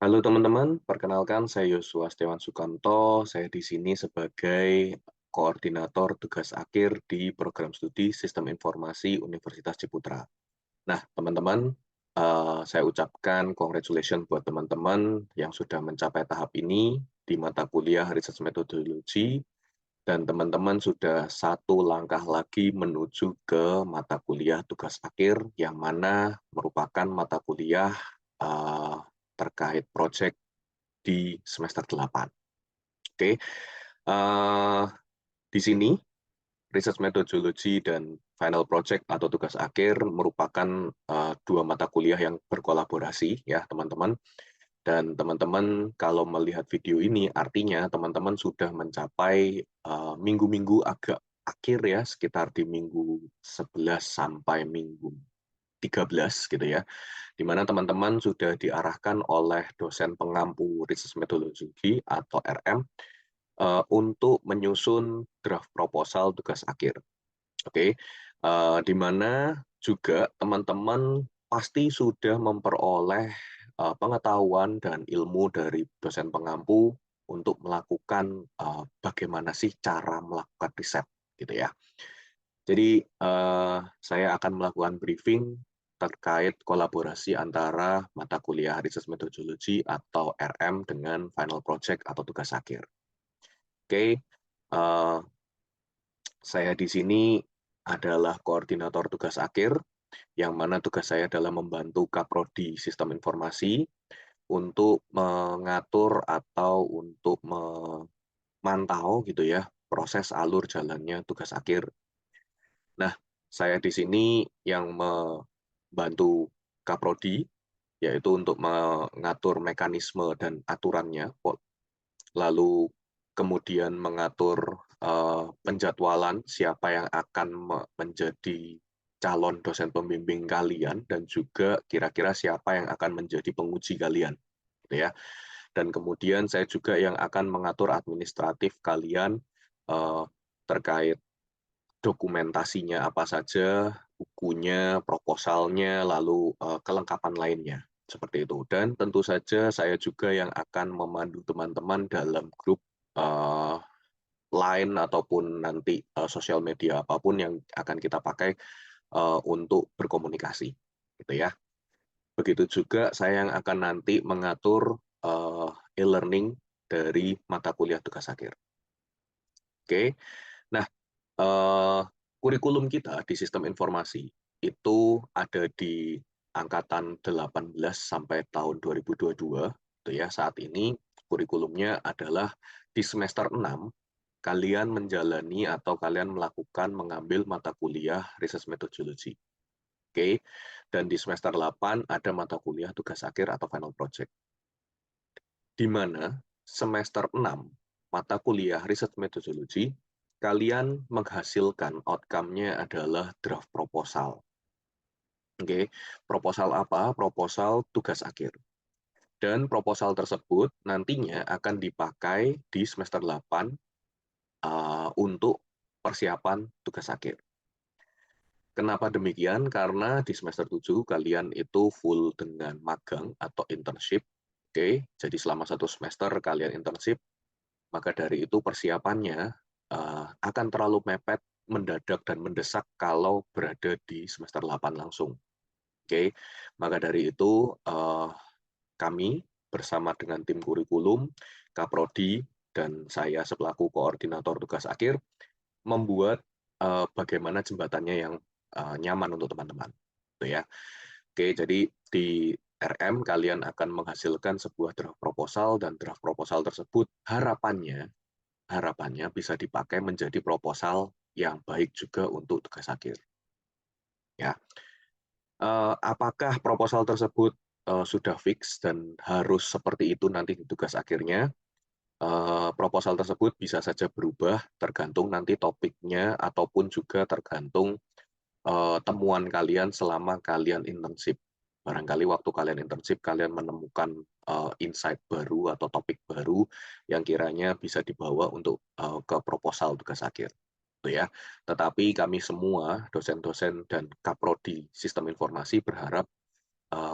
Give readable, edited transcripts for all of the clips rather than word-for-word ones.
Halo teman-teman, perkenalkan saya Yosua Setiawan Sukanto. Saya di sini sebagai koordinator tugas akhir di program studi Sistem Informasi Universitas Ciputra. Nah, teman-teman, saya ucapkan congratulations buat teman-teman yang sudah mencapai tahap ini di mata kuliah Research Methodology, dan teman-teman sudah satu langkah lagi menuju ke mata kuliah tugas akhir, yang mana merupakan mata kuliah eh, terkait proyek di semester 8. Oke, di sini Research Methodology dan Final Project atau tugas akhir merupakan dua mata kuliah yang berkolaborasi ya teman-teman. Dan teman-teman kalau melihat video ini artinya teman-teman sudah mencapai minggu-minggu agak akhir ya, sekitar di minggu 11 sampai minggu 13 gitu ya, di mana teman-teman sudah diarahkan oleh dosen pengampu Research Methodology atau RM untuk menyusun draft proposal tugas akhir. Oke, di mana juga teman-teman pasti sudah memperoleh pengetahuan dan ilmu dari dosen pengampu untuk melakukan bagaimana sih cara melakukan riset, gitu ya. Jadi saya akan melakukan briefing terkait kolaborasi antara mata kuliah Research Methodology atau RM dengan Final Project atau tugas akhir. Oke, saya di sini adalah koordinator tugas akhir, yang mana tugas saya adalah membantu Kaprodi Sistem Informasi untuk mengatur atau untuk memantau gitu ya proses alur jalannya tugas akhir. Nah, saya di sini yang membantu Kaprodi, yaitu untuk mengatur mekanisme dan aturannya, lalu kemudian mengatur penjadwalan siapa yang akan menjadi calon dosen pembimbing kalian, dan juga kira-kira siapa yang akan menjadi penguji kalian, gitu ya. Dan kemudian saya juga yang akan mengatur administratif kalian terkait dokumentasinya apa saja, bukunya, proposalnya, lalu kelengkapan lainnya. Seperti itu. Dan tentu saja saya juga yang akan memandu teman-teman dalam grup uh, Line ataupun nanti sosial media apapun yang akan kita pakai untuk berkomunikasi. Gitu ya. Begitu juga saya yang akan nanti mengatur e-learning dari mata kuliah tugas akhir. Oke. Nah, eh, kurikulum kita di sistem informasi itu ada di angkatan 18 sampai tahun 2022, itu ya. Saat ini kurikulumnya adalah di semester 6 kalian menjalani atau kalian melakukan mengambil mata kuliah Research Methodology. Oke. Dan di semester 8 ada mata kuliah tugas akhir atau final project. Di mana semester 6 mata kuliah Research Methodology kalian menghasilkan outcome-nya adalah draft proposal. Oke, proposal apa? Proposal tugas akhir. Dan proposal tersebut nantinya akan dipakai di semester 8 untuk persiapan tugas akhir. Kenapa demikian? Karena di semester 7 kalian itu full dengan magang atau internship. Oke, jadi selama satu semester kalian internship, maka dari itu persiapannya akan terlalu mepet, mendadak dan mendesak kalau berada di semester 8 langsung. Oke, maka dari itu kami bersama dengan tim kurikulum, Kaprodi, dan saya selaku koordinator tugas akhir membuat bagaimana jembatannya yang nyaman untuk teman-teman. Gitu ya. Oke, jadi di RM kalian akan menghasilkan sebuah draft proposal, dan draft proposal tersebut harapannya bisa dipakai menjadi proposal yang baik juga untuk tugas akhir. Ya, apakah proposal tersebut sudah fix dan harus seperti itu nanti di tugas akhirnya? Proposal tersebut bisa saja berubah tergantung nanti topiknya ataupun juga tergantung temuan kalian selama kalian internship. Barangkali waktu kalian internship kalian menemukan insight baru atau topik baru yang kiranya bisa dibawa untuk ke proposal tugas akhir. Gitu ya. Tetapi kami semua dosen-dosen dan kaprodi sistem informasi berharap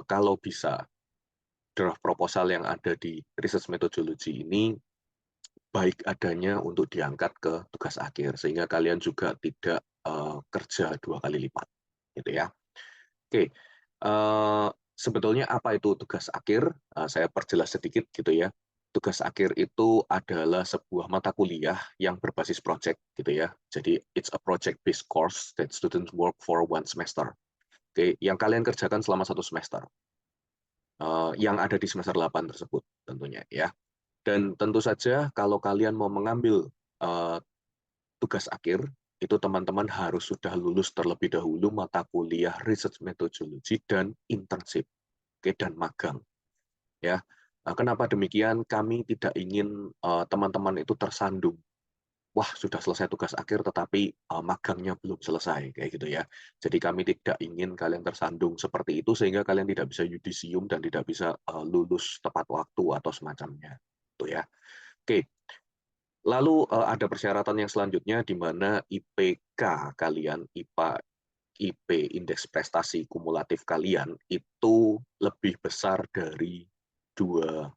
kalau bisa draft proposal yang ada di research methodology ini baik adanya untuk diangkat ke tugas akhir, sehingga kalian juga tidak kerja 2 kali lipat, gitu ya. Oke, sebetulnya apa itu tugas akhir? Saya perjelas sedikit gitu ya. Tugas akhir itu adalah sebuah mata kuliah yang berbasis project gitu ya. Jadi it's a project-based course that students work for 1 semester. Oke, yang kalian kerjakan selama 1 semester, yang ada di semester 8 tersebut tentunya ya. Dan tentu saja kalau kalian mau mengambil uh, tugas akhir, itu teman-teman harus sudah lulus terlebih dahulu mata kuliah research methodology dan internship, oke, dan magang. Ya, kenapa demikian? Kami tidak ingin teman-teman itu tersandung. Wah, sudah selesai tugas akhir, tetapi magangnya belum selesai, kayak gitu ya. Jadi kami tidak ingin kalian tersandung seperti itu, sehingga kalian tidak bisa yudisium dan tidak bisa lulus tepat waktu atau semacamnya. Itu ya. Oke, lalu ada persyaratan yang selanjutnya di mana IPK kalian, IP indeks prestasi kumulatif kalian itu lebih besar dari 2,00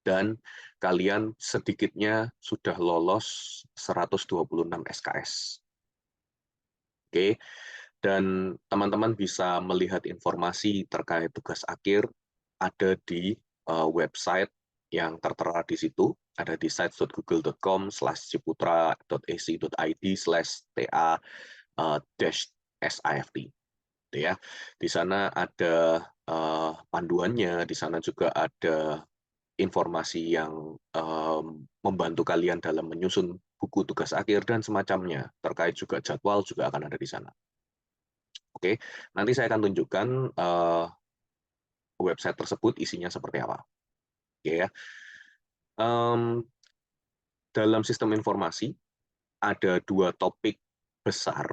dan kalian sedikitnya sudah lolos 126 SKS. Oke. Dan teman-teman bisa melihat informasi terkait tugas akhir ada di website yang tertera di situ, ada di sites.google.com/ciputra.ac.id/TA-SIFT. Ya. Di sana ada panduannya, di sana juga ada informasi yang membantu kalian dalam menyusun buku tugas akhir dan semacamnya. Terkait juga jadwal juga akan ada di sana. Oke, nanti saya akan tunjukkan website tersebut isinya seperti apa. Oke ya. Dalam sistem informasi ada 2 topik besar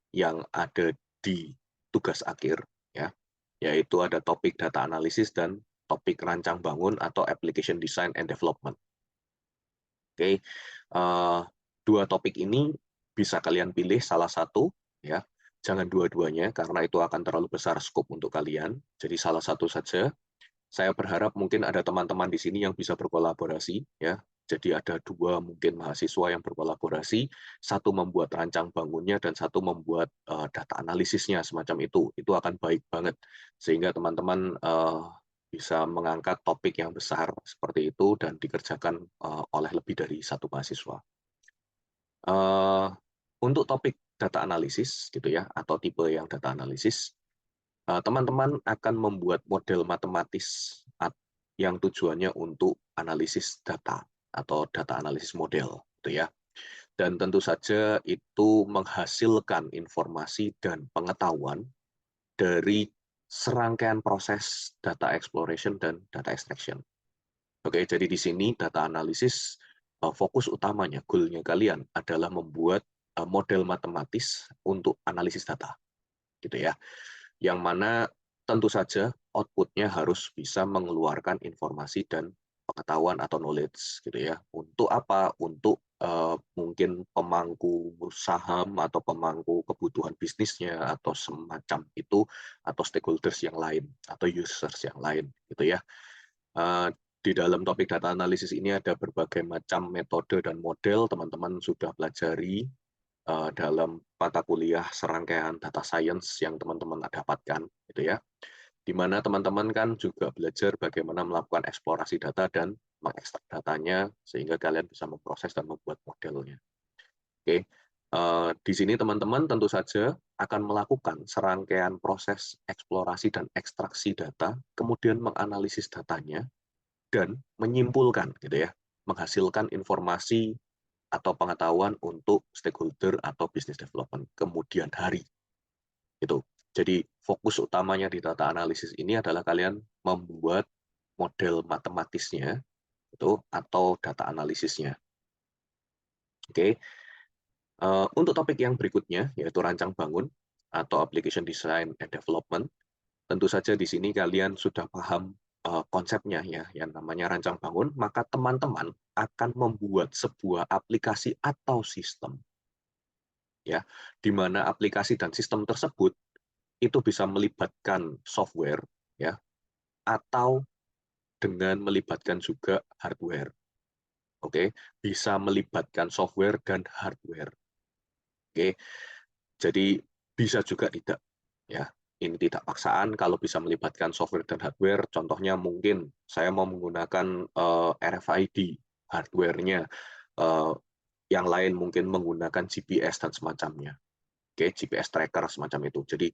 yang ada di tugas akhir, ya, yaitu ada topik data analisis dan topik rancang bangun atau application design and development. Oke, 2 topik ini bisa kalian pilih salah satu, ya. Jangan dua-duanya karena itu akan terlalu besar skop untuk kalian. Jadi salah satu saja. Saya berharap mungkin ada teman-teman di sini yang bisa berkolaborasi, ya. Jadi ada 2 mungkin mahasiswa yang berkolaborasi, satu membuat rancang bangunnya dan satu membuat data analisisnya semacam itu. Itu akan baik banget sehingga teman-teman bisa mengangkat topik yang besar seperti itu dan dikerjakan oleh lebih dari satu mahasiswa. Untuk topik data analisis gitu ya, atau tipe yang data analisis, teman-teman akan membuat model matematis yang tujuannya untuk analisis data atau data analisis model, gitu ya. Dan tentu saja itu menghasilkan informasi dan pengetahuan dari serangkaian proses data exploration dan data extraction. Oke, jadi di sini data analisis fokus utamanya, goal-nya kalian adalah membuat model matematis untuk analisis data, gitu ya. Yang mana tentu saja output-nya harus bisa mengeluarkan informasi dan pengetahuan atau knowledge, gitu ya. Untuk apa? Untuk mungkin pemangku saham atau pemangku kebutuhan bisnisnya atau semacam itu, atau stakeholders yang lain atau users yang lain, gitu ya. Di dalam topik data analisis ini ada berbagai macam metode dan model teman-teman sudah pelajari dalam mata kuliah serangkaian data science yang teman-teman dapatkan, gitu ya. Di mana teman-teman kan juga belajar bagaimana melakukan eksplorasi data dan mengekstrak datanya sehingga kalian bisa memproses dan membuat modelnya. Oke, di sini teman-teman tentu saja akan melakukan serangkaian proses eksplorasi dan ekstraksi data, kemudian menganalisis datanya dan menyimpulkan, gitu ya, menghasilkan informasi atau pengetahuan untuk stakeholder atau business development kemudian hari. Itu. Jadi fokus utamanya di data analisis ini adalah kalian membuat model matematisnya itu atau data analisisnya. Oke. Untuk topik yang berikutnya yaitu rancang bangun atau application design and development, tentu saja di sini kalian sudah paham konsepnya ya, yang namanya rancang bangun, maka teman-teman akan membuat sebuah aplikasi atau sistem, ya, di mana aplikasi dan sistem tersebut itu bisa melibatkan software, ya, atau dengan melibatkan juga hardware. Oke, bisa melibatkan software dan hardware. Oke, jadi bisa juga tidak. Ya, ini tidak paksaan. Kalau bisa melibatkan software dan hardware, contohnya mungkin saya mau menggunakan RFID hardware-nya, eh, yang lain mungkin menggunakan GPS dan semacamnya. Oke, GPS tracker semacam itu. Jadi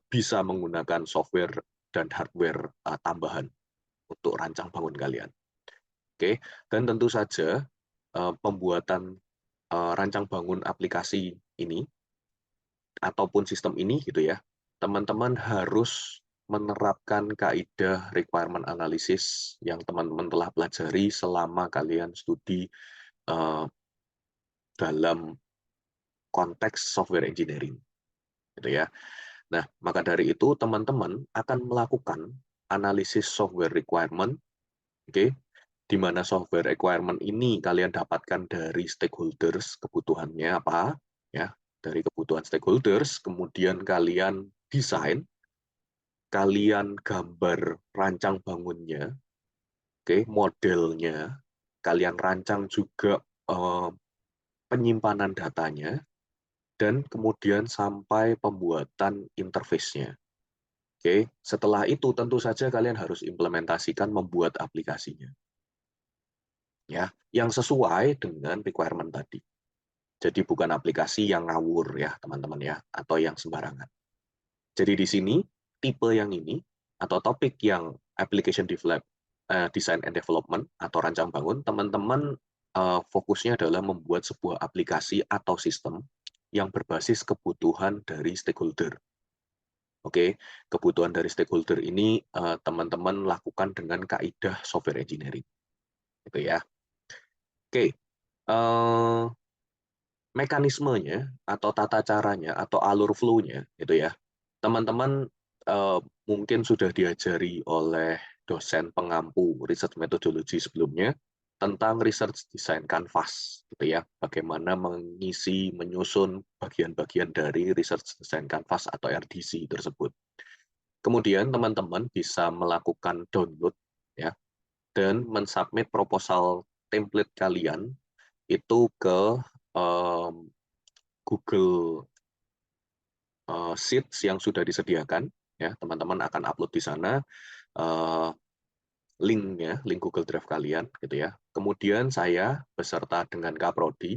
bisa menggunakan software dan hardware tambahan untuk rancang bangun kalian. Oke, dan tentu saja pembuatan rancang bangun aplikasi ini ataupun sistem ini gitu ya, teman-teman harus menerapkan kaidah requirement analysis yang teman-teman telah pelajari selama kalian studi uh, dalam konteks software engineering, gitu ya. Nah, maka dari itu teman-teman akan melakukan analisis software requirement, oke, okay, di mana software requirement ini kalian dapatkan dari stakeholders, kebutuhannya apa, ya, dari kebutuhan stakeholders, kemudian kalian desain, kalian gambar rancang bangunnya, oke, modelnya, kalian rancang juga penyimpanan datanya, dan kemudian sampai pembuatan interface-nya. Oke, setelah itu tentu saja kalian harus implementasikan membuat aplikasinya, ya, yang sesuai dengan requirement tadi. Jadi bukan aplikasi yang ngawur ya teman-teman ya, atau yang sembarangan. Jadi di sini tipe yang ini atau topik yang application develop, design and development atau rancang bangun, teman-teman fokusnya adalah membuat sebuah aplikasi atau sistem yang berbasis kebutuhan dari stakeholder. Oke, kebutuhan dari stakeholder ini teman-teman lakukan dengan kaidah software engineering, gitu ya. Oke, mekanismenya atau tata caranya atau alur flow-nya, gitu ya. Teman-teman mungkin sudah diajari oleh dosen pengampu research methodology sebelumnya tentang research design canvas, gitu ya. Bagaimana mengisi, menyusun bagian-bagian dari research design canvas atau RDC tersebut. Kemudian teman-teman bisa melakukan download ya dan mensubmit proposal template kalian itu ke Google Sheets yang sudah disediakan ya. Teman-teman akan upload di sana uh, linknya, link Google Drive kalian gitu ya. Kemudian saya beserta dengan Kaprodi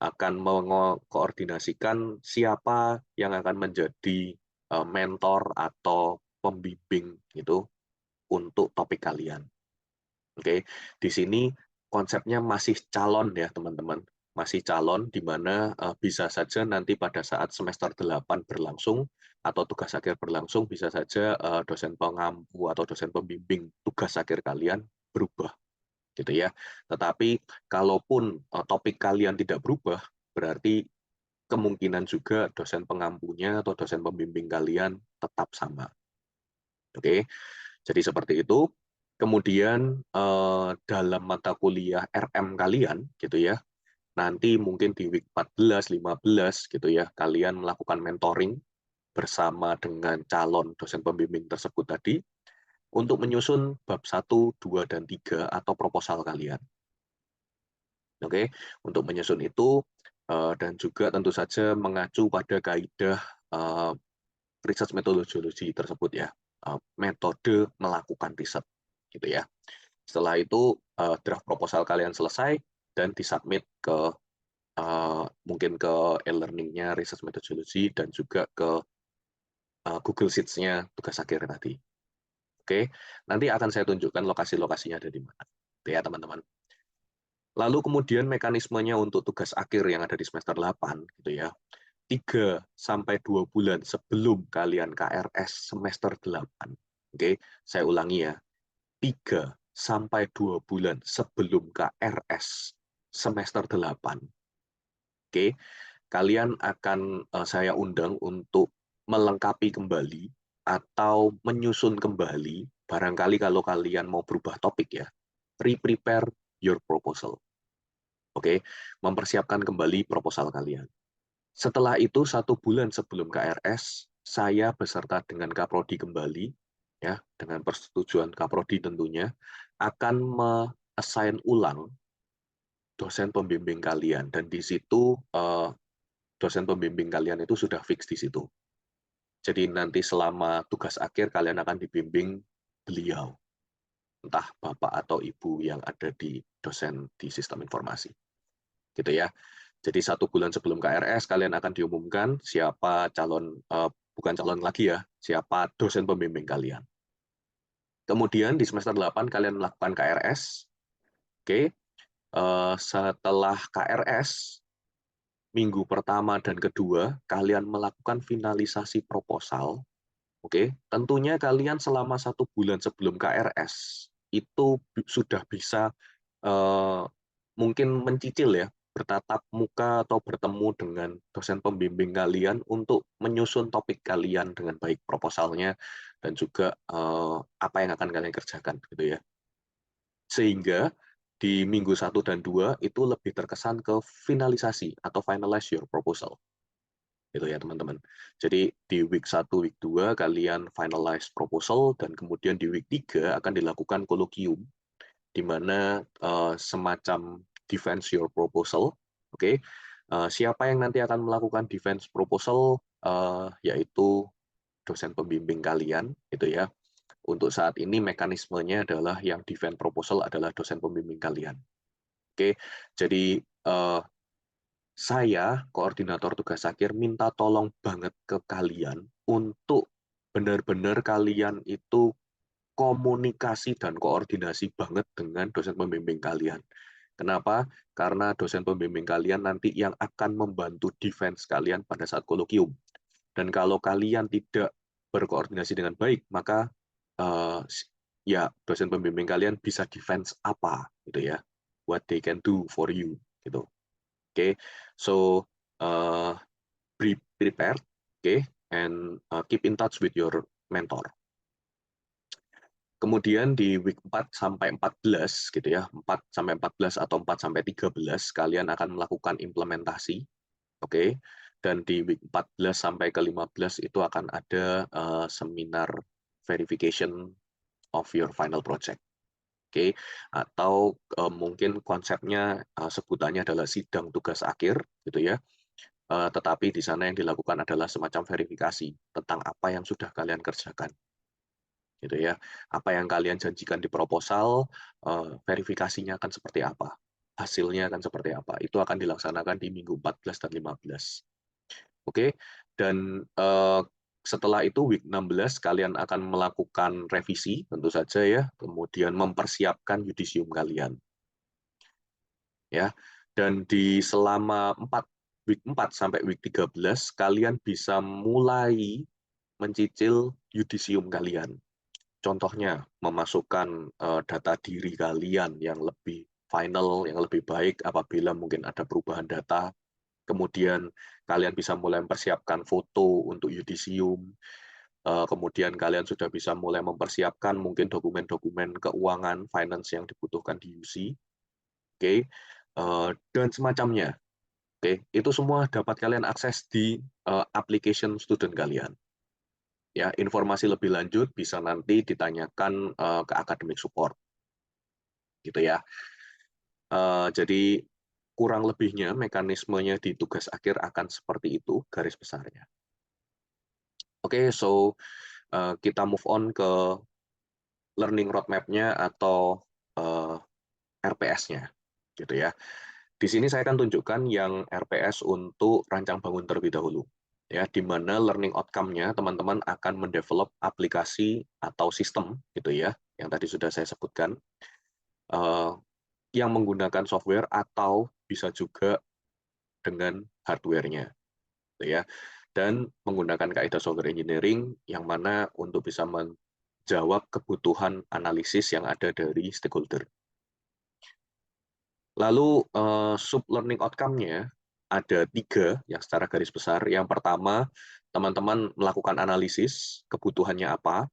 akan mengkoordinasikan siapa yang akan menjadi mentor atau pembimbing itu untuk topik kalian. Oke, di sini konsepnya masih calon ya teman-teman, masih calon di mana bisa saja nanti pada saat semester 8 berlangsung atau tugas akhir berlangsung bisa saja dosen pengampu atau dosen pembimbing tugas akhir kalian berubah gitu ya. Tetapi kalaupun topik kalian tidak berubah, berarti kemungkinan juga dosen pengampunya atau dosen pembimbing kalian tetap sama. Oke, jadi seperti itu. Kemudian dalam mata kuliah RM kalian gitu ya, nanti mungkin di week 14, 15 gitu ya, kalian melakukan mentoring bersama dengan calon dosen pembimbing tersebut tadi untuk menyusun bab 1, 2, dan 3 atau proposal kalian. Oke, untuk menyusun itu dan juga tentu saja mengacu pada kaidah research methodology tersebut ya, metode melakukan riset gitu ya. Setelah itu draft proposal kalian selesai dan disubmit ke mungkin ke e-learning-nya research methodology dan juga ke Google Sheets-nya tugas akhir tadi. Oke, nanti akan saya tunjukkan lokasi-lokasinya ada di mana. Ya teman-teman. Lalu kemudian mekanismenya untuk tugas akhir yang ada di semester 8 gitu ya. 3 sampai 2 bulan sebelum kalian KRS semester 8. Oke, saya ulangi ya. 3 sampai 2 bulan sebelum KRS semester 8. Oke, kalian akan saya undang untuk melengkapi kembali atau menyusun kembali, barangkali kalau kalian mau berubah topik ya, re-prepare your proposal. Oke, mempersiapkan kembali proposal kalian. Setelah itu 1 bulan sebelum KRS, saya beserta dengan Kaprodi kembali ya, dengan persetujuan Kaprodi tentunya, akan me-assign ulang dosen pembimbing kalian, dan di situ dosen pembimbing kalian itu sudah fix di situ. Jadi nanti selama tugas akhir kalian akan dibimbing beliau, entah bapak atau ibu yang ada di dosen di sistem informasi, gitu ya. Jadi 1 bulan sebelum KRS kalian akan diumumkan siapa calon, bukan calon lagi ya, siapa dosen pembimbing kalian. Kemudian di semester 8 kalian melakukan KRS. Oke, setelah KRS minggu pertama dan kedua kalian melakukan finalisasi proposal. Oke, tentunya kalian selama 1 bulan sebelum KRS itu sudah bisa mungkin mencicil ya, bertatap muka atau bertemu dengan dosen pembimbing kalian untuk menyusun topik kalian dengan baik proposalnya dan juga apa yang akan kalian kerjakan gitu ya. Sehingga di minggu 1 dan 2 itu lebih terkesan ke finalisasi atau finalize your proposal. Gitu ya teman-teman. Jadi di week 1, week 2 kalian finalize proposal dan kemudian di week 3 akan dilakukan kolokium di mana semacam defense your proposal. Oke. Siapa yang nanti akan melakukan defense proposal yaitu dosen pembimbing kalian gitu ya. Untuk saat ini mekanismenya adalah yang defense proposal adalah dosen pembimbing kalian. Oke. Jadi saya, koordinator tugas akhir, minta tolong banget ke kalian untuk benar-benar kalian itu komunikasi dan koordinasi banget dengan dosen pembimbing kalian. Kenapa? Karena dosen pembimbing kalian nanti yang akan membantu defense kalian pada saat kolokium. Dan kalau kalian tidak berkoordinasi dengan baik, maka ya dosen pembimbing kalian bisa defense apa gitu ya, what they can do for you gitu. Okay, so be prepared, okay, and keep in touch with your mentor. Kemudian di week 4 sampai 14 gitu ya, 4 sampai 14 atau 4 sampai 13 kalian akan melakukan implementasi, oke. Okay? Dan di week 14 sampai ke 15 itu akan ada seminar verification of your final project. Oke, atau mungkin konsepnya sebutannya adalah sidang tugas akhir gitu ya. Tetapi di sana yang dilakukan adalah semacam verifikasi tentang apa yang sudah kalian kerjakan. Gitu ya. Apa yang kalian janjikan di proposal, verifikasinya akan seperti apa? Hasilnya akan seperti apa? Itu akan dilaksanakan di minggu 14 dan 15. Oke. Dan setelah itu week 16 kalian akan melakukan revisi tentu saja ya, kemudian mempersiapkan yudisium kalian. Ya. Dan di selama week 4 sampai week 13 kalian bisa mulai mencicil yudisium kalian. Contohnya memasukkan data diri kalian yang lebih final, yang lebih baik apabila mungkin ada perubahan data. Kemudian kalian bisa mulai mempersiapkan foto untuk yudisium. Kemudian kalian sudah bisa mulai mempersiapkan mungkin dokumen-dokumen keuangan, finance yang dibutuhkan di UC. Oke, dan semacamnya. Oke, itu semua dapat kalian akses di application student kalian. Ya, informasi lebih lanjut bisa nanti ditanyakan ke academic support. Gitu ya. Jadi kurang lebihnya mekanismenya di tugas akhir akan seperti itu garis besarnya. Oke, so kita move on ke learning roadmap-nya atau RPS-nya, gitu ya. Di sini saya akan tunjukkan yang RPS untuk rancang bangun terlebih dahulu, ya, di mana learning outcome-nya teman-teman akan mendevelop aplikasi atau sistem, gitu ya, yang tadi sudah saya sebutkan, yang menggunakan software atau bisa juga dengan hardware-nya, gitu ya. Dan menggunakan kaidah software engineering yang mana untuk bisa menjawab kebutuhan analisis yang ada dari stakeholder. Lalu sub learning outcome-nya ada 3 yang secara garis besar. Yang pertama, teman-teman melakukan analisis kebutuhannya apa,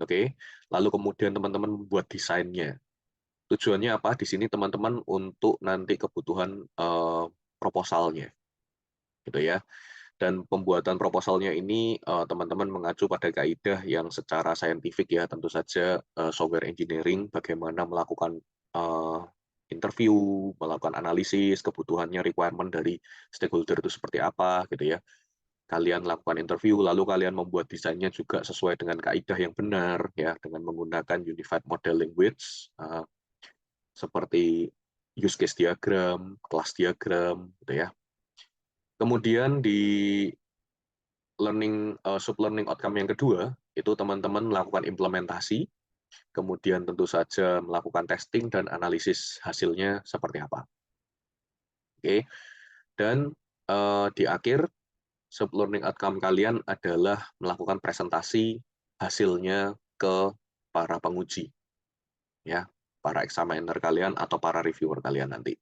oke. Lalu kemudian teman-teman membuat desainnya. Tujuannya apa? Di sini teman-teman untuk nanti kebutuhan proposalnya, gitu ya. Dan pembuatan proposalnya ini teman-teman mengacu pada kaidah yang secara saintifik ya, tentu saja software engineering, bagaimana melakukan interview, melakukan analisis, kebutuhannya, requirement dari stakeholder itu seperti apa gitu ya. Kalian lakukan interview, lalu kalian membuat desainnya juga sesuai dengan kaidah yang benar ya, dengan menggunakan Unified Model Language seperti use case diagram, class diagram gitu ya. Kemudian di sub learning outcome yang kedua, itu teman-teman melakukan implementasi, kemudian tentu saja melakukan testing dan analisis hasilnya seperti apa. Oke. Dan di akhir sub learning outcome kalian adalah melakukan presentasi hasilnya ke para penguji, ya, para examiner kalian atau para reviewer kalian nanti.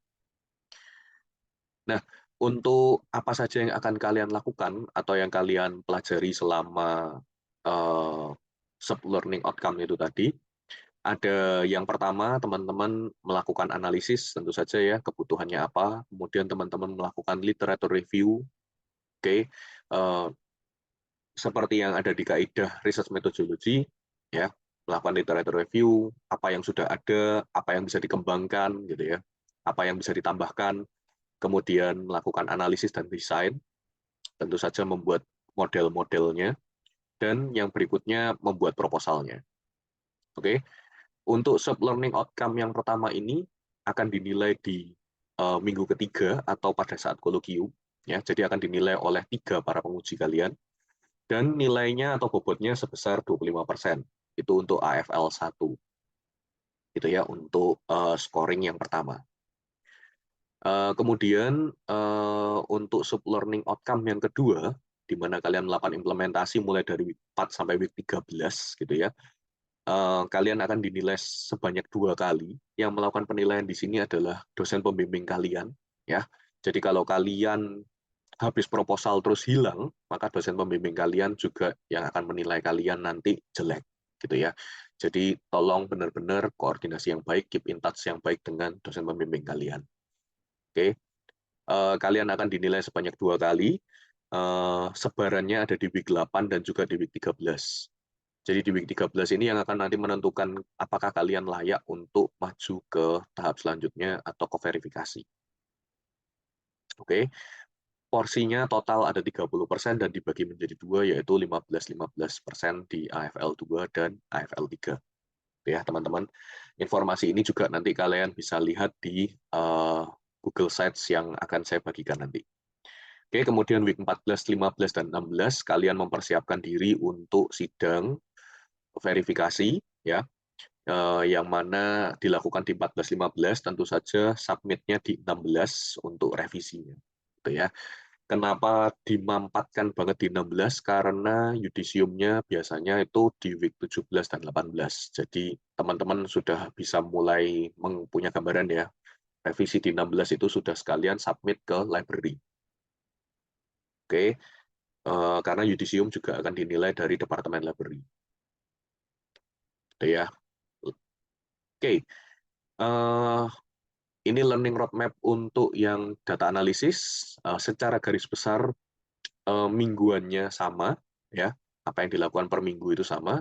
Nah, untuk apa saja yang akan kalian lakukan atau yang kalian pelajari selama sub learning outcome itu tadi, ada yang pertama teman-teman melakukan analisis tentu saja ya, kebutuhannya apa, kemudian teman-teman melakukan literature review, oke, seperti yang ada di kaidah research methodology, ya, melakukan literature review, apa yang sudah ada, apa yang bisa dikembangkan, gitu ya, apa yang bisa ditambahkan, kemudian melakukan analisis dan desain, tentu saja membuat model-modelnya, dan yang berikutnya membuat proposalnya. Oke, untuk sub learning outcome yang pertama ini akan dinilai di minggu ketiga atau pada saat kolokium, ya, jadi akan dinilai oleh 3 para penguji kalian, dan nilainya atau bobotnya sebesar 25%. Itu untuk AFL 1. Itu ya untuk scoring yang pertama. Kemudian untuk sub learning outcome yang kedua, di mana kalian melakukan implementasi mulai dari week 4 sampai week 13 gitu ya. Kalian akan dinilai sebanyak 2 kali. Yang melakukan penilaian di sini adalah dosen pembimbing kalian, ya. Jadi kalau kalian habis proposal terus hilang, maka dosen pembimbing kalian juga yang akan menilai kalian nanti jelek, gitu ya. Jadi tolong benar-benar koordinasi yang baik, keep in touch yang baik dengan dosen pembimbing kalian. Oke, kalian akan dinilai sebanyak 2 kali. Sebarannya ada di week 8 dan juga di week 13. Jadi di week 13 ini yang akan nanti menentukan apakah kalian layak untuk maju ke tahap selanjutnya atau ke verifikasi. Oke, porsinya total ada 30% dan dibagi menjadi 2, yaitu 15-15% di AFL 2 dan AFL 3. Ya, teman-teman. Informasi ini juga nanti kalian bisa lihat di Google Sites yang akan saya bagikan nanti. Oke, kemudian week 14, 15, dan 16 kalian mempersiapkan diri untuk sidang verifikasi, ya, yang mana dilakukan di 14-15, tentu saja submitnya di 16 untuk revisinya. Gitu ya. Kenapa dimampatkan banget di 16? Karena yudisiumnya biasanya itu di week 17 dan 18. Jadi teman-teman sudah bisa mulai mempunyai gambaran ya. Revisi di 16 itu sudah sekalian submit ke library. Oke, karena yudisium juga akan dinilai dari Departemen Library. Oke ya. Oke, ini learning roadmap untuk yang data analisis. Secara garis besar mingguannya sama, ya, apa yang dilakukan per minggu itu sama,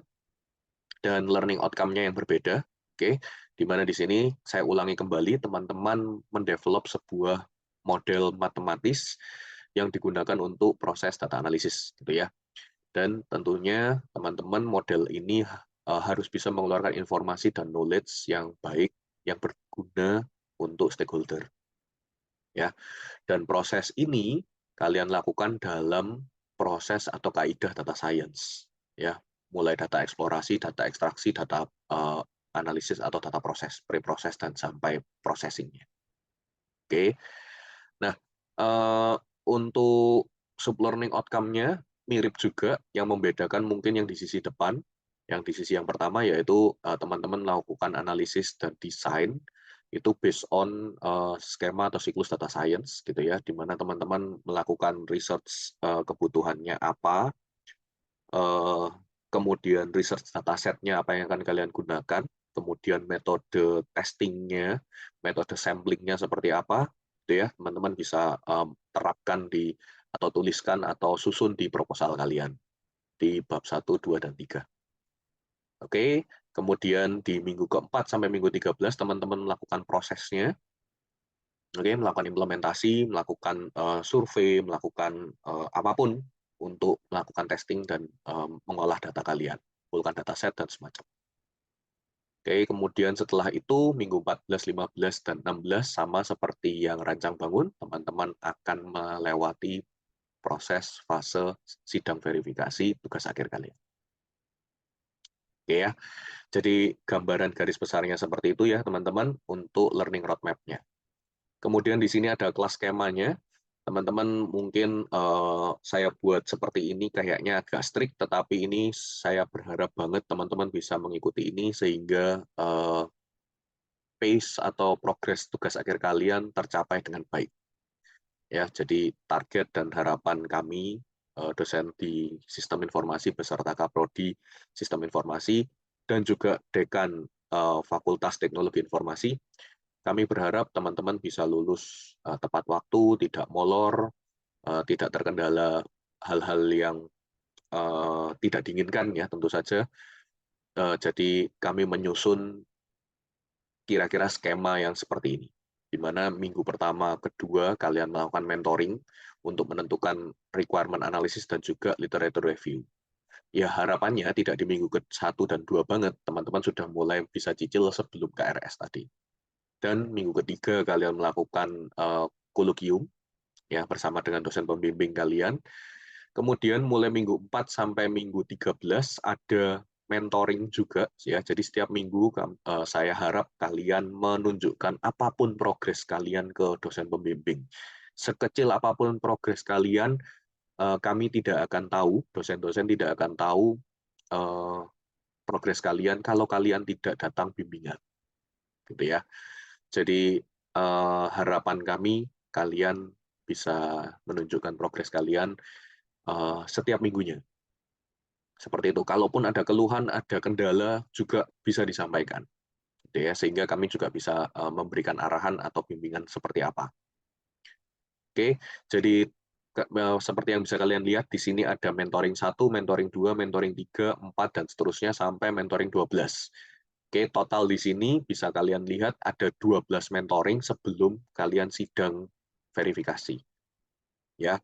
dan learning outcome-nya yang berbeda. Oke, di mana di sini saya ulangi kembali, teman-teman mendevelop sebuah model matematis yang digunakan untuk proses data analisis, gitu ya. Dan tentunya teman-teman model ini harus bisa mengeluarkan informasi dan knowledge yang baik, yang berguna untuk stakeholder. Ya, dan proses ini kalian lakukan dalam proses atau kaidah data science, ya, mulai data eksplorasi, data ekstraksi, data analisis atau data proses, pre-proses dan sampai processingnya. Oke, nah untuk sub learning outcome-nya mirip juga, yang membedakan mungkin yang di sisi depan, yang di sisi yang pertama yaitu teman-teman melakukan analisis dan desain itu based on skema atau siklus data science gitu ya, di mana teman-teman melakukan research kebutuhannya apa, kemudian research datasetnya apa yang akan kalian gunakan, kemudian metode testingnya, metode samplingnya seperti apa, gitu ya, teman-teman bisa terapkan di atau tuliskan atau susun di proposal kalian di bab 1, 2, dan 3. Oke, kemudian di minggu keempat sampai minggu 13 teman-teman melakukan prosesnya, oke, melakukan implementasi, melakukan survei, melakukan apapun untuk melakukan testing dan mengolah data kalian, kumpulkan dataset dan semacam. Oke, kemudian setelah itu minggu 14, 15, dan 16 sama seperti yang rancang bangun, teman-teman akan melewati proses fase sidang verifikasi tugas akhir kalian. Oke ya, jadi gambaran garis besarnya seperti itu ya teman-teman untuk learning roadmap-nya. Kemudian di sini ada kelas skemanya. Teman-teman mungkin saya buat seperti ini kayaknya agak strict, tetapi ini saya berharap banget teman-teman bisa mengikuti ini sehingga pace atau progres tugas akhir kalian tercapai dengan baik. Ya, jadi target dan harapan kami dosen di Sistem Informasi beserta Kaprodi Sistem Informasi dan juga dekan Fakultas Teknologi Informasi, kami berharap teman-teman bisa lulus tepat waktu, tidak molor, tidak terkendala hal-hal yang tidak diinginkan ya tentu saja. Jadi kami menyusun kira-kira skema yang seperti ini, di mana minggu pertama, kedua kalian melakukan mentoring untuk menentukan requirement analysis dan juga literature review. Ya harapannya tidak di minggu ke-1 dan 2 banget, teman-teman sudah mulai bisa cicil sebelum KRS tadi. Dan minggu ketiga kalian melakukan kolokium ya bersama dengan dosen pembimbing kalian. Kemudian mulai minggu 4 sampai minggu 13 ada mentoring juga ya. Jadi setiap minggu saya harap kalian menunjukkan apapun progres kalian ke dosen pembimbing. Sekecil apapun progres kalian, kami tidak akan tahu, dosen-dosen tidak akan tahu progres kalian kalau kalian tidak datang bimbingan. Gitu ya. Jadi harapan kami kalian bisa menunjukkan progres kalian setiap minggunya. Seperti itu. Kalaupun ada keluhan, ada kendala juga bisa disampaikan. Gitu ya, sehingga kami juga bisa memberikan arahan atau bimbingan seperti apa. Oke, jadi seperti yang bisa kalian lihat di sini ada mentoring 1, mentoring 2, mentoring 3, 4 dan seterusnya sampai mentoring 12. Oke, total di sini bisa kalian lihat ada 12 mentoring sebelum kalian sidang verifikasi. Ya,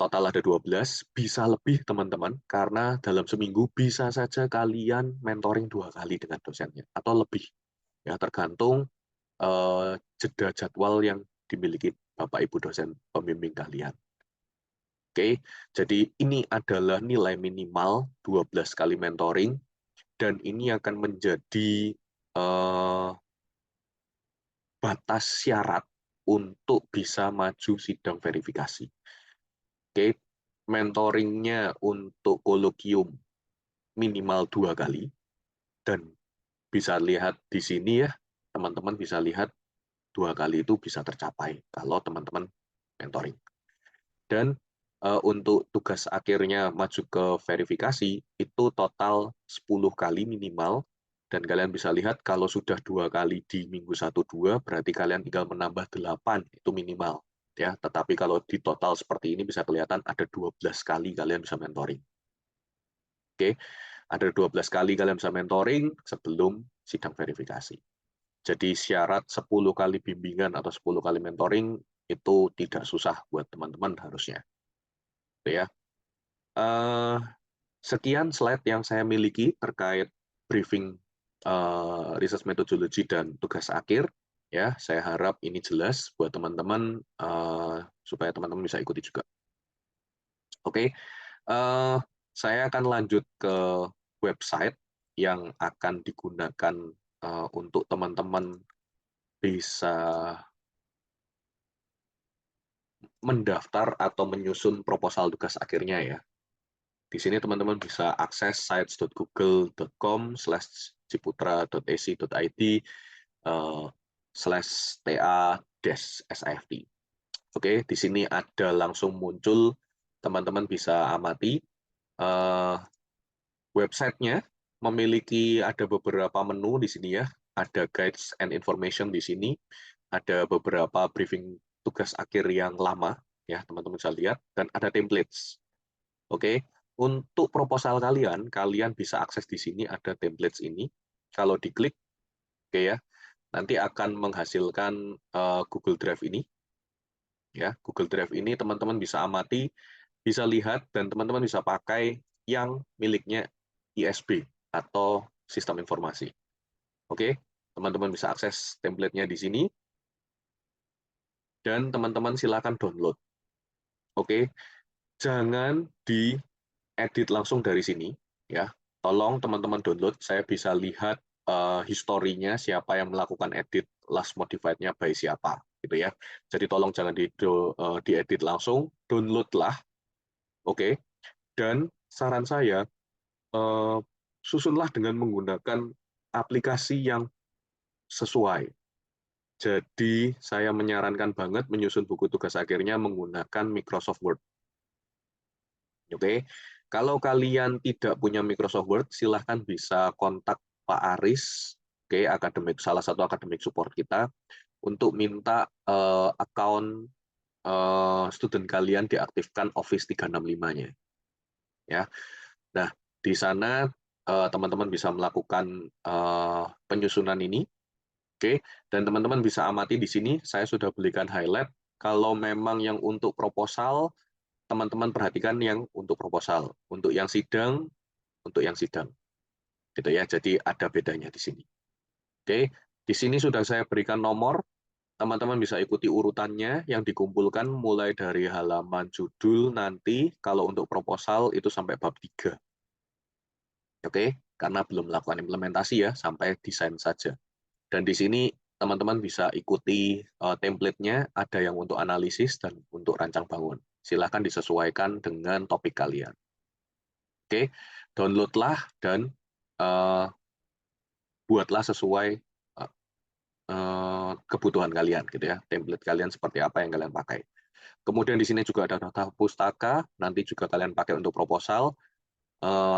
total ada 12, bisa lebih teman-teman, karena dalam seminggu bisa saja kalian mentoring 2 kali dengan dosennya, atau lebih. Ya, tergantung jeda jadwal yang dimiliki Bapak Ibu dosen pembimbing kalian. Oke, jadi ini adalah nilai minimal 12 kali mentoring, dan ini akan menjadi batas syarat untuk bisa maju sidang verifikasi. Oke, mentoringnya untuk kolokium minimal 2 kali, dan bisa lihat di sini ya, teman-teman bisa lihat 2 kali itu bisa tercapai kalau teman-teman mentoring. Dan untuk tugas akhirnya maju ke verifikasi itu total 10 kali minimal, dan kalian bisa lihat kalau sudah 2 kali di minggu 1-2 berarti kalian tinggal menambah 8 itu minimal. Ya, tetapi kalau di total seperti ini bisa kelihatan ada 12 kali kalian bisa mentoring. Oke, ada 12 kali kalian bisa mentoring sebelum sidang verifikasi. Jadi syarat 10 kali bimbingan atau 10 kali mentoring itu tidak susah buat teman-teman harusnya. Ya. Sekian slide yang saya miliki terkait briefing research methodology dan tugas akhir. Ya, saya harap ini jelas buat teman-teman supaya teman-teman bisa ikuti juga. Oke, saya akan lanjut ke website yang akan digunakan untuk teman-teman bisa mendaftar atau menyusun proposal tugas akhirnya ya. Di sini teman-teman bisa akses sites.google.com/ciputra.ac.id /TA-SIFT. Oke, di sini ada langsung muncul, teman-teman bisa amati. Websitenya memiliki ada beberapa menu di sini ya, ada guides and information di sini, ada beberapa briefing tugas akhir yang lama, ya teman-teman bisa lihat, dan ada templates. Oke, untuk proposal kalian, kalian bisa akses di sini ada templates ini. Kalau diklik, oke ya, nanti akan menghasilkan Google Drive ini. Ya, Google Drive ini teman-teman bisa amati, bisa lihat, dan teman-teman bisa pakai yang miliknya ISB atau sistem informasi. Oke, teman-teman bisa akses template-nya di sini, dan teman-teman silakan download. Oke, jangan diedit langsung dari sini, ya. Tolong teman-teman download, saya bisa lihat historinya siapa yang melakukan edit last modified-nya by siapa, gitu ya. Jadi tolong jangan diedit langsung, download-lah, oke. Dan saran saya, susunlah dengan menggunakan aplikasi yang sesuai. Jadi saya menyarankan banget menyusun buku tugas akhirnya menggunakan Microsoft Word. Oke, kalau kalian tidak punya Microsoft Word, silahkan bisa kontak Pak Aris, oke, salah satu akademik support kita, untuk minta account student kalian diaktifkan Office 365-nya. Ya, nah di sana teman-teman bisa melakukan penyusunan ini, oke, dan teman-teman bisa amati di sini. Saya sudah berikan highlight. Kalau memang yang untuk proposal, teman-teman perhatikan yang untuk proposal. Untuk yang sidang, gitu ya. Jadi ada bedanya di sini. Oke, di sini sudah saya berikan nomor. Teman-teman bisa ikuti urutannya yang dikumpulkan mulai dari halaman judul nanti. Kalau untuk proposal itu sampai bab 3. Oke, karena belum melakukan implementasi ya, sampai desain saja. Dan di sini teman-teman bisa ikuti template-nya, ada yang untuk analisis dan untuk rancang bangun. Silahkan disesuaikan dengan topik kalian. Oke, downloadlah dan uh, buatlah sesuai kebutuhan kalian gitu ya. Template kalian seperti apa yang kalian pakai. Kemudian di sini juga ada daftar pustaka, nanti juga kalian pakai untuk proposal.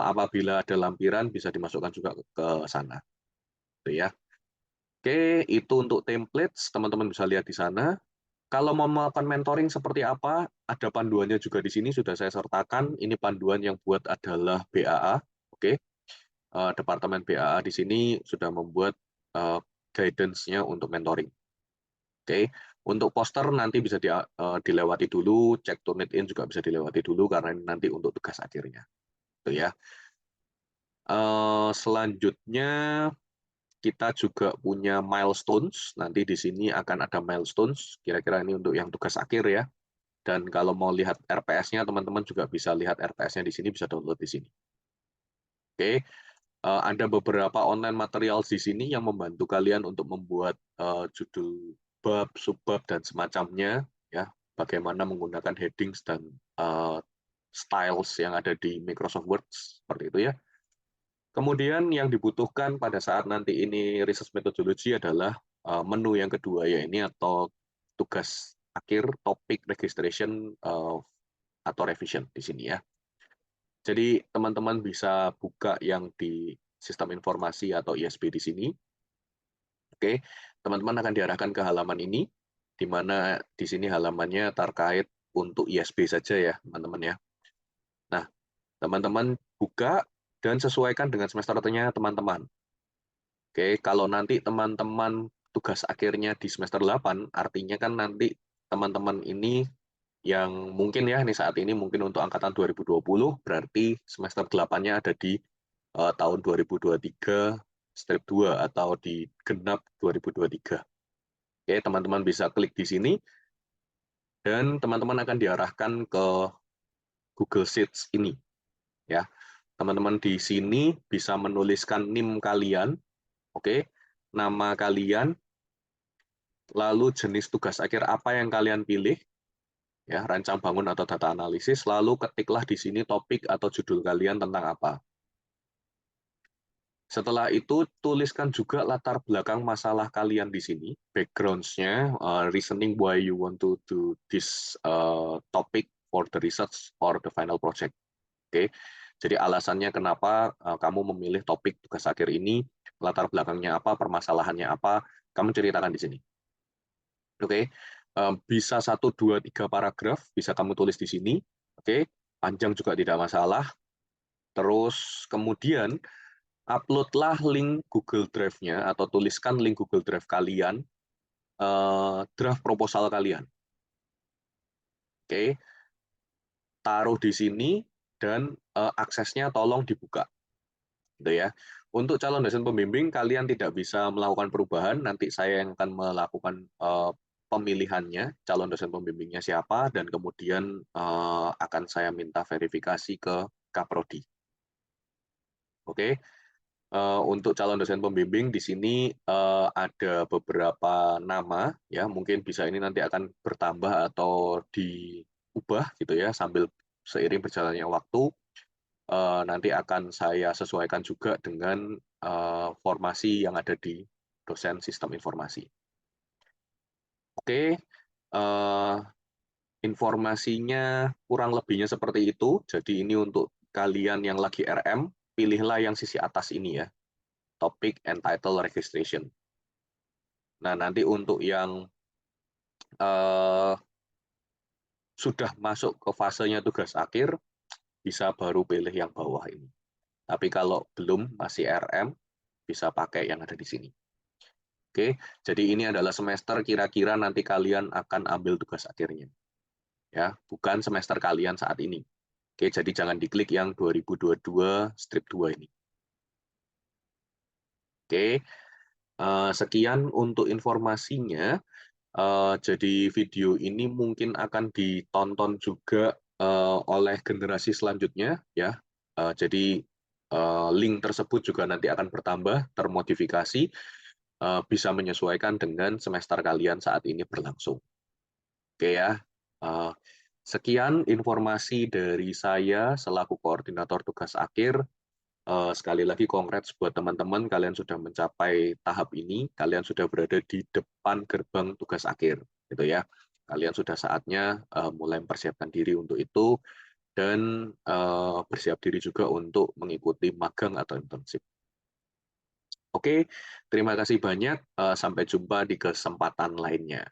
Apabila ada lampiran bisa dimasukkan juga ke sana. Gitu ya. Oke, itu untuk templates, teman-teman bisa lihat di sana. Kalau mau melakukan mentoring seperti apa, ada panduannya juga di sini sudah saya sertakan. Ini panduan yang buat adalah BAA. Oke, Departemen BAA di sini sudah membuat guidance-nya untuk mentoring. Oke, untuk poster nanti bisa dilewati dulu, cek Turnitin juga bisa dilewati dulu karena ini nanti untuk tugas akhirnya. Itu ya. Selanjutnya kita juga punya milestones. Nanti di sini akan ada milestones. Kira-kira ini untuk yang tugas akhir ya. Dan kalau mau lihat RPS-nya, teman-teman juga bisa lihat RPS-nya di sini, bisa download di sini. Oke, ada beberapa online material di sini yang membantu kalian untuk membuat judul bab, subbab, dan semacamnya. Ya, bagaimana menggunakan headings dan styles yang ada di Microsoft Word, seperti itu ya. Kemudian yang dibutuhkan pada saat nanti ini research methodology adalah menu yang kedua ya ini atau tugas akhir topik registration atau revision di sini ya. Jadi teman-teman bisa buka yang di sistem informasi atau ISB di sini. Oke, teman-teman akan diarahkan ke halaman ini, di mana di sini halamannya terkait untuk ISB saja ya, teman-teman ya. Nah, teman-teman buka dan sesuaikan dengan semester-nya teman-teman. Oke, kalau nanti teman-teman tugas akhirnya di semester 8, artinya kan nanti teman-teman ini yang mungkin ya, ini saat ini mungkin untuk angkatan 2020, berarti semester 8-nya ada di tahun 2023 strip 2 atau di genap 2023. Oke, teman-teman bisa klik di sini, dan teman-teman akan diarahkan ke Google Sheets ini. Ya, teman-teman di sini bisa menuliskan NIM kalian, oke, nama kalian, lalu jenis tugas akhir apa yang kalian pilih, ya, rancang bangun atau data analisis, lalu ketiklah di sini topik atau judul kalian tentang apa. Setelah itu, tuliskan juga latar belakang masalah kalian di sini, backgrounds-nya, reasoning why you want to do this topic for the research or the final project. Oke, jadi alasannya kenapa kamu memilih topik tugas akhir ini, latar belakangnya apa, permasalahannya apa, kamu ceritakan di sini. Oke, bisa 1, 2, 3 paragraf, bisa kamu tulis di sini. Oke, panjang juga tidak masalah. Terus kemudian uploadlah link Google Drive-nya atau tuliskan link Google Drive kalian, draft proposal kalian. Oke, taruh di sini dan aksesnya tolong dibuka. Gitu ya. Untuk calon dosen pembimbing, kalian tidak bisa melakukan perubahan. Nanti saya yang akan melakukan pemilihannya, calon dosen pembimbingnya siapa, dan kemudian akan saya minta verifikasi ke Kaprodi. Oke. Untuk calon dosen pembimbing di sini ada beberapa nama, ya mungkin bisa ini nanti akan bertambah atau diubah gitu ya sambil seiring berjalannya waktu. Nanti akan saya sesuaikan juga dengan formasi yang ada di dosen sistem informasi. Oke, informasinya kurang lebihnya seperti itu. Jadi ini untuk kalian yang lagi RM, pilihlah yang sisi atas ini ya, topic and title registration. Nah, nanti untuk yang sudah masuk ke fasenya tugas akhir, bisa baru pilih yang bawah ini. Tapi kalau belum, masih RM, bisa pakai yang ada di sini. Oke, jadi ini adalah semester kira-kira nanti kalian akan ambil tugas akhirnya. Ya, bukan semester kalian saat ini. Oke, jadi jangan diklik yang 2022 strip 2 ini. Oke, sekian untuk informasinya. Jadi video ini mungkin akan ditonton juga oleh generasi selanjutnya, ya. Jadi link tersebut juga nanti akan bertambah, termodifikasi, bisa menyesuaikan dengan semester kalian saat ini berlangsung. Oke ya. Sekian informasi dari saya selaku koordinator tugas akhir. Sekali lagi congrats buat teman-teman, kalian sudah mencapai tahap ini, kalian sudah berada di depan gerbang tugas akhir, gitu ya. Kalian sudah saatnya mulai mempersiapkan diri untuk itu dan bersiap diri juga untuk mengikuti magang atau internship. Oke, terima kasih banyak. Sampai jumpa di kesempatan lainnya.